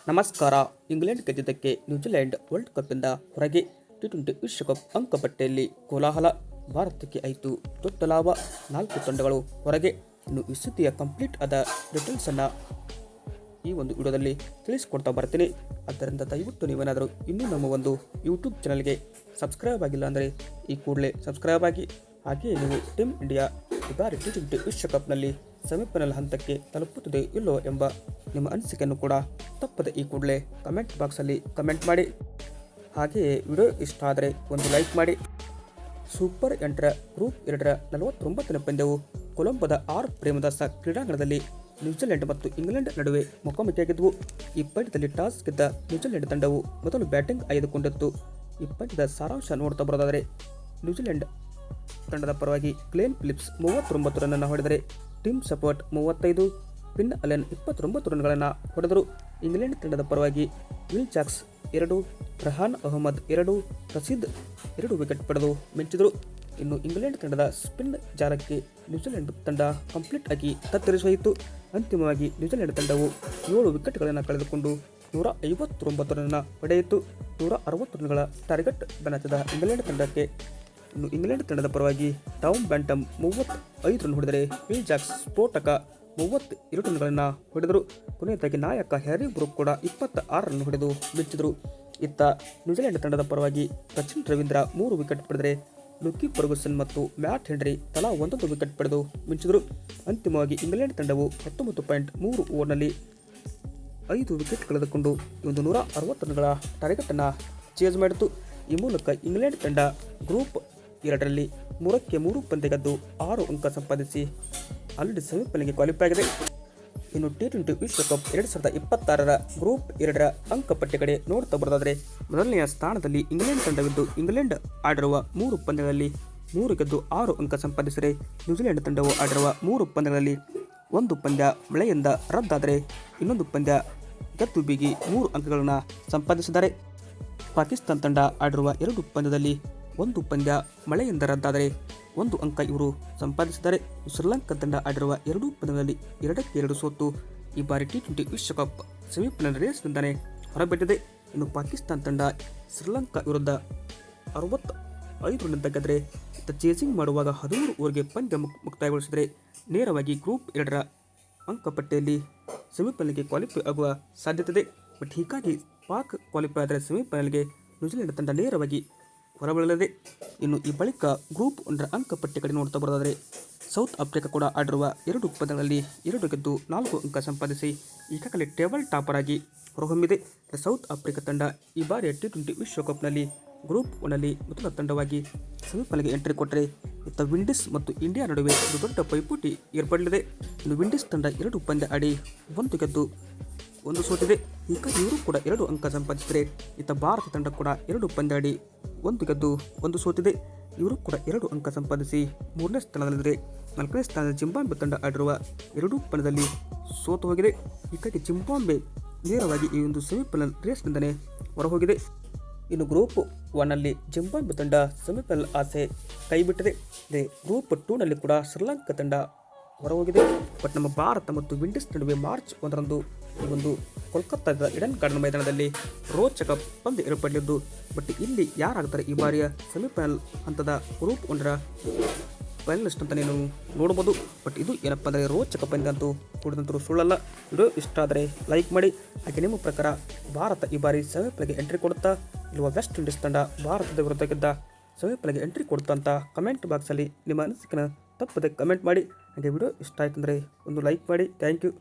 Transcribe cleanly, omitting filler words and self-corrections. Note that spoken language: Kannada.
ನಮಸ್ಕಾರ. ಇಂಗ್ಲೆಂಡ್ ಗೆದ್ದಿದ್ದಕ್ಕೆ ನ್ಯೂಜಿಲೆಂಡ್ ವರ್ಲ್ಡ್ ಕಪ್ನಿಂದ ಹೊರಗೆ. ಟಿ20 ವಿಶ್ವಕಪ್ ಅಂಕಪಟ್ಟಿಯಲ್ಲಿ ಕೋಲಾಹಲ. ಭಾರತಕ್ಕೆ ಆಯಿತು ದೊಡ್ಡ ಲಾಭ. 4 ತಂಡಗಳು ಹೊರಗೆ. ಇನ್ನು ಈ ಸುದ್ದಿಯ ಕಂಪ್ಲೀಟ್ ಆದ ಡೀಟೇಲ್ಸನ್ನು ಈ ಒಂದು ವಿಡಿಯೋದಲ್ಲಿ ತಿಳಿಸ್ಕೊಡ್ತಾ ಬರ್ತೀನಿ. ಆದ್ದರಿಂದ ದಯವಿಟ್ಟು ನೀವೇನಾದರೂ ಇನ್ನೂ ನಮ್ಮ ಒಂದು ಯೂಟ್ಯೂಬ್ ಚಾನಲ್ಗೆ ಸಬ್ಸ್ಕ್ರೈಬ್ ಆಗಿಲ್ಲ ಅಂದರೆ ಈ ಕೂಡಲೇ ಸಬ್ಸ್ಕ್ರೈಬ್ ಆಗಿ. ಹಾಗೆಯೇ ನೀವು ಟೀಮ್ ಇಂಡಿಯಾ ಈ ಬಾರಿ ಟಿ20 ವಿಶ್ವಕಪ್ನಲ್ಲಿ ಸೆಮಿಫೈನಲ್ ಹಂತಕ್ಕೆ ತಲುಪುತ್ತದೆ ಇಲ್ಲೋ ಎಂಬ ನಿಮ್ಮ ಅನಿಸಿಕೆಯನ್ನು ಕೂಡ ತಪ್ಪದೆ ಈ ಕೂಡಲೇ ಕಮೆಂಟ್ ಬಾಕ್ಸಲ್ಲಿ ಕಮೆಂಟ್ ಮಾಡಿ. ಹಾಗೆಯೇ ವಿಡಿಯೋ ಇಷ್ಟ ಆದರೆ ಒಂದು ಲೈಕ್ ಮಾಡಿ. ಸೂಪರ್ 8ರ ಗ್ರೂಪ್ 2ರ 49ನೇ ಪಂದ್ಯವು ಕೊಲಂಬೋದ ಪ್ರೇಮದಾಸ ಕ್ರೀಡಾಂಗಣದಲ್ಲಿ ನ್ಯೂಜಿಲೆಂಡ್ ಮತ್ತು ಇಂಗ್ಲೆಂಡ್ ನಡುವೆ ಮುಖಾಮುಖಿಯಾಗಿದ್ದವು. ಈ ಪಂದ್ಯದಲ್ಲಿ ಟಾಸ್ ಗೆದ್ದ ನ್ಯೂಜಿಲೆಂಡ್ ತಂಡವು ಮೊದಲು ಬ್ಯಾಟಿಂಗ್ ಆಯ್ದುಕೊಂಡಿತ್ತು. ಈ ಪಂದ್ಯದ ಸಾರಾಂಶ ನೋಡ್ತಾ ಬರೋದಾದರೆ, ನ್ಯೂಜಿಲೆಂಡ್ ತಂಡದ ಪರವಾಗಿ ಗ್ಲೆನ್ ಫಿಲಿಪ್ಸ್ 39 ರನ್ನನ್ನು ಹೊಡೆದರೆ, ಟಿಮ್ ಸಪೋರ್ಟ್ 35, ಫಿನ್ ಅಲೆನ್ 29 ರನ್ಗಳನ್ನು ಹೊಡೆದರು. ಇಂಗ್ಲೆಂಡ್ ತಂಡದ ಪರವಾಗಿ Will Jacks 2, Rehan Ahmed 2, Rashid 2 wicket ಪಡೆದು ಮಿಂಚಿದರು. ಇನ್ನು ಇಂಗ್ಲೆಂಡ್ ತಂಡದ ಸ್ಪಿನ್ ಜಾಲಕ್ಕೆ ನ್ಯೂಜಿಲೆಂಡ್ ತಂಡ ಕಂಪ್ಲೀಟ್ ಆಗಿ ತತ್ತರಿಸೋಯಿತು. ಅಂತಿಮವಾಗಿ ನ್ಯೂಜಿಲೆಂಡ್ ತಂಡವು 7 ವಿಕೆಟ್ಗಳನ್ನು ಕಳೆದುಕೊಂಡು 159 ರನ್ನ ಪಡೆಯಿತು. 160 ರನ್ಗಳ ಟಾರ್ಗೆಟ್ ಬೆನ್ನತ್ತಿದ ಇಂಗ್ಲೆಂಡ್ ತಂಡಕ್ಕೆ ಇನ್ನು ಇಂಗ್ಲೆಂಡ್ ತಂಡದ ಪರವಾಗಿ ಟಾಮ್ ಬ್ಯಾಂಟಮ್ 35 ರನ್ ಹೊಡೆದರೆ, ವಿಲ್ ಜಾಕ್ಸ್ ಸ್ಫೋಟಕ 32 ರನ್ಗಳನ್ನು ಹೊಡೆದರು. ಕೊನೆಯದಾಗಿ ನಾಯಕ ಹ್ಯಾರಿ ಬ್ರೂಕ್ ಕೂಡ 26 ರನ್ ಹೊಡೆದು ಮಿಂಚಿದರು. ಇತ್ತ ನ್ಯೂಜಿಲೆಂಡ್ ತಂಡದ ಪರವಾಗಿ ಸಚಿನ್ ರವೀಂದ್ರ 3 ವಿಕೆಟ್ ಪಡೆದರೆ, ಲುಕಿ ಫರ್ಗೂಸನ್ ಮತ್ತು ಮ್ಯಾಟ್ ಹೆನ್ರಿ ತಲಾ 1 ವಿಕೆಟ್ ಪಡೆದು ಮಿಂಚಿದರು. ಅಂತಿಮವಾಗಿ ಇಂಗ್ಲೆಂಡ್ ತಂಡವು 19.3 ಓವರ್ನಲ್ಲಿ 5 ವಿಕೆಟ್ ಕಳೆದುಕೊಂಡು 160 ರನ್ಗಳ ಟಾರ್ಗೆಟನ್ನು ಚೇಸ್ ಮಾಡಿತು. ಈ ಮೂಲಕ ಇಂಗ್ಲೆಂಡ್ ತಂಡ ಗ್ರೂಪ್ 2ರಲ್ಲಿ 3ಕ್ಕೆ 3 ಪಂದ್ಯ ಗೆದ್ದು 6 ಅಂಕ ಸಂಪಾದಿಸಿ ಆಲ್ರೆಡಿ ಸೆಮಿಫೈನಲ್ಗೆ ಕ್ವಾಲಿಫೈ ಆಗಿದೆ. ಇನ್ನು ಟಿ20 ವಿಶ್ವಕಪ್ 2026ರ ಗ್ರೂಪ್ 2ರ ಅಂಕಪಟ್ಟಿ ಕಡೆ ನೋಡ್ತಾ ಬರೋದಾದರೆ, ಮೊದಲನೆಯ ಸ್ಥಾನದಲ್ಲಿ ಇಂಗ್ಲೆಂಡ್ ತಂಡವಿದ್ದು, ಇಂಗ್ಲೆಂಡ್ ಆಡಿರುವ 3 ಪಂದ್ಯಗಳಲ್ಲಿ 3 ಗೆದ್ದು 6 ಅಂಕ ಸಂಪಾದಿಸಿದರೆ, ನ್ಯೂಜಿಲೆಂಡ್ ತಂಡವು ಆಡಿರುವ 3 ಪಂದ್ಯಗಳಲ್ಲಿ 1 ಪಂದ್ಯ ಮಳೆಯಿಂದ ರದ್ದಾದರೆ, ಇನ್ನೊಂದು ಪಂದ್ಯ ಗೆದ್ದು ಬೀಗಿ 3 ಅಂಕಗಳನ್ನು ಸಂಪಾದಿಸಿದ್ದಾರೆ. ಪಾಕಿಸ್ತಾನ ತಂಡ ಆಡಿರುವ 2 ಪಂದ್ಯದಲ್ಲಿ 1 ಪಂದ್ಯ ಮಳೆಯಿಂದ ರದ್ದಾದರೆ 1 ಅಂಕ ಇವರು ಸಂಪಾದಿಸಿದ್ದಾರೆ. ಶ್ರೀಲಂಕಾ ತಂಡ ಆಡಿರುವ 2 ಪಂದ್ಯಗಳಲ್ಲಿ 2ಕ್ಕೆ 2 ಸೋತು ಈ ಬಾರಿ ಟಿ20 ವಿಶ್ವಕಪ್ ಸೆಮಿಫೈನಲ್ ರೇಸ್ನಿಂದಲೇ ಹೊರಬಿದ್ದಿದೆ. ಇನ್ನು ಪಾಕಿಸ್ತಾನ ತಂಡ ಶ್ರೀಲಂಕಾ ವಿರುದ್ಧ 65 ರನ್ನಿಂದ ಗೆದ್ದರೆ, ಚೇಸಿಂಗ್ ಮಾಡುವಾಗ 13 ಓವರ್ಗೆ ಪಂದ್ಯ ಮುಕ್ತಾಯಗೊಳಿಸಿದರೆ ನೇರವಾಗಿ ಗ್ರೂಪ್ 2ರ ಅಂಕಪಟ್ಟಿಯಲ್ಲಿ ಸೆಮಿಫೈನಲ್ಗೆ ಕ್ವಾಲಿಫೈ ಆಗುವ ಸಾಧ್ಯತೆ ಇದೆ. ಬಟ್ ಹೀಗಾಗಿ ಪಾಕ್ ಕ್ವಾಲಿಫೈ ಆದರೆ ಸೆಮಿಫೈನಲ್ಗೆ ನ್ಯೂಜಿಲೆಂಡ್ ತಂಡ ನೇರವಾಗಿ ಹೊರಬೀಳಲಿದೆ. ಇನ್ನು ಈ ಬಳಿಕ ಗ್ರೂಪ್ 1ರ ಅಂಕಪಟ್ಟಿ ಕಡೆ ನೋಡ್ತಾ ಬರೋದಾದರೆ, ಸೌತ್ ಆಫ್ರಿಕಾ ಕೂಡ ಆಡಿರುವ 2 ಪಂದ್ಯಗಳಲ್ಲಿ 2 ಗೆದ್ದು 4 ಅಂಕ ಸಂಪಾದಿಸಿ ಈಗಾಗಲೇ ಟೇಬಲ್ ಟಾಪರ್ ಆಗಿ ಹೊರಹೊಮ್ಮಿದೆ. ಸೌತ್ ಆಫ್ರಿಕಾ ತಂಡ ಈ ಬಾರಿಯ ಟಿ20 ವಿಶ್ವಕಪ್ನಲ್ಲಿ ಗ್ರೂಪ್ 1ನಲ್ಲಿ ಮೊದಲ ತಂಡವಾಗಿ ಸೆಮಿಫೈನಲ್ಗೆ ಎಂಟ್ರಿ ಕೊಟ್ಟರೆ, ಇತ್ತ ವಿಂಡೀಸ್ ಮತ್ತು ಇಂಡಿಯಾ ನಡುವೆ ಒಂದು ದೊಡ್ಡ ಪೈಪೋಟಿ ಏರ್ಪಡಲಿದೆ. ಇನ್ನು ವಿಂಡೀಸ್ ತಂಡ 2 ಪಂದ್ಯ ಆಡಿ 1 ಗೆದ್ದು 1 ಸೋತಿದೆ. ಹೀಗಾಗಿ ಇವರು ಕೂಡ 2 ಅಂಕ ಸಂಪಾದಿಸಿದರೆ, ಇತ್ತ ಭಾರತ ತಂಡ ಕೂಡ 2 ಪಂದ್ಯ ಆಡಿ 1 ಗೆದ್ದು 1 ಸೋತಿದೆ. ಇವರು ಕೂಡ 2 ಅಂಕ ಸಂಪಾದಿಸಿ 3ನೇ ಸ್ಥಾನದಲ್ಲಿದೆ. 4ನೇ ಸ್ಥಾನದ ಜಿಂಬಾಬ್ವೆ ತಂಡ ಆಡಿರುವ 2 ಪಂದ್ಯದಲ್ಲಿ ಸೋತು ಹೋಗಿದೆ. ಹೀಗಾಗಿ ಜಿಂಬಾಬ್ವೆ ನೇರವಾಗಿ ಈ ಒಂದು ಸೆಮಿಫೈನಲ್ ರೇಸ್ನಿಂದಲೇ ಹೊರಹೋಗಿದೆ. ಇನ್ನು ಗ್ರೂಪ್ 1ನಲ್ಲಿ ಜಿಂಬಾಬ್ವೆ ತಂಡ ಸೆಮಿಫೈನಲ್ ಆಸೆ ಕೈಬಿಟ್ಟಿದೆ. ಗ್ರೂಪ್ 2ನಲ್ಲಿ ಕೂಡ ಶ್ರೀಲಂಕಾ ತಂಡ ಹೊರಹೋಗಿದೆ. ಬಟ್ ನಮ್ಮ ಭಾರತ ಮತ್ತು ವಿಂಡೀಸ್ ನಡುವೆ ಮಾರ್ಚ್ 1ರಂದು ಈ ಒಂದು ಕೋಲ್ಕತ್ತಾದ ಈಡನ್ ಗಾರ್ಡನ್ ಮೈದಾನದಲ್ಲಿ ರೋಚಕ ಪಂದ್ಯ ಏರ್ಪಡಲಿದ್ದು, ಬಟ್ ಇಲ್ಲಿ ಯಾರಾಗ್ತಾರೆ ಈ ಬಾರಿಯ ಸೆಮಿಫೈನಲ್ ಹಂತದ ಗ್ರೂಪ್ 1ರ ಫೈನಲಿಸ್ಟ್ ಅಂತ ನೀವು ನೋಡ್ಬೋದು. ಬಟ್ ಇದು ಏನಪ್ಪ ಅಂದರೆ ರೋಚಕ ಪಂದ್ಯ ಅಂತೂ ಕೂಡಿದಂತರೂ ಸುಳ್ಳಲ್ಲ. ವಿಡಿಯೋ ಇಷ್ಟ ಆದರೆ ಲೈಕ್ ಮಾಡಿ. ಹಾಗೆ ನಿಮ್ಮ ಪ್ರಕಾರ ಭಾರತ ಈ ಬಾರಿ ಸೆಮಿಫೈನಲ್ಗೆ ಎಂಟ್ರಿ ಕೊಡುತ್ತಾ ಇಲ್ವಾ ವೆಸ್ಟ್ ಇಂಡೀಸ್ ತಂಡ ಭಾರತದ ವಿರುದ್ಧ ಗೆದ್ದ ಸೆಮಿಫೈನಲ್ಗೆ ಎಂಟ್ರಿ ಕೊಡುತ್ತಾ ಅಂತ ಕಮೆಂಟ್ ಬಾಕ್ಸಲ್ಲಿ ನಿಮ್ಮ ಅನಿಸಿಕೆನ ತಪ್ಪದೆ ಕಮೆಂಟ್ ಮಾಡಿ. ಹಾಗೆ ವಿಡಿಯೋ ಇಷ್ಟ ಆಯ್ತು ಅಂದರೆ ಒಂದು ಲೈಕ್ ಮಾಡಿ. Thank you.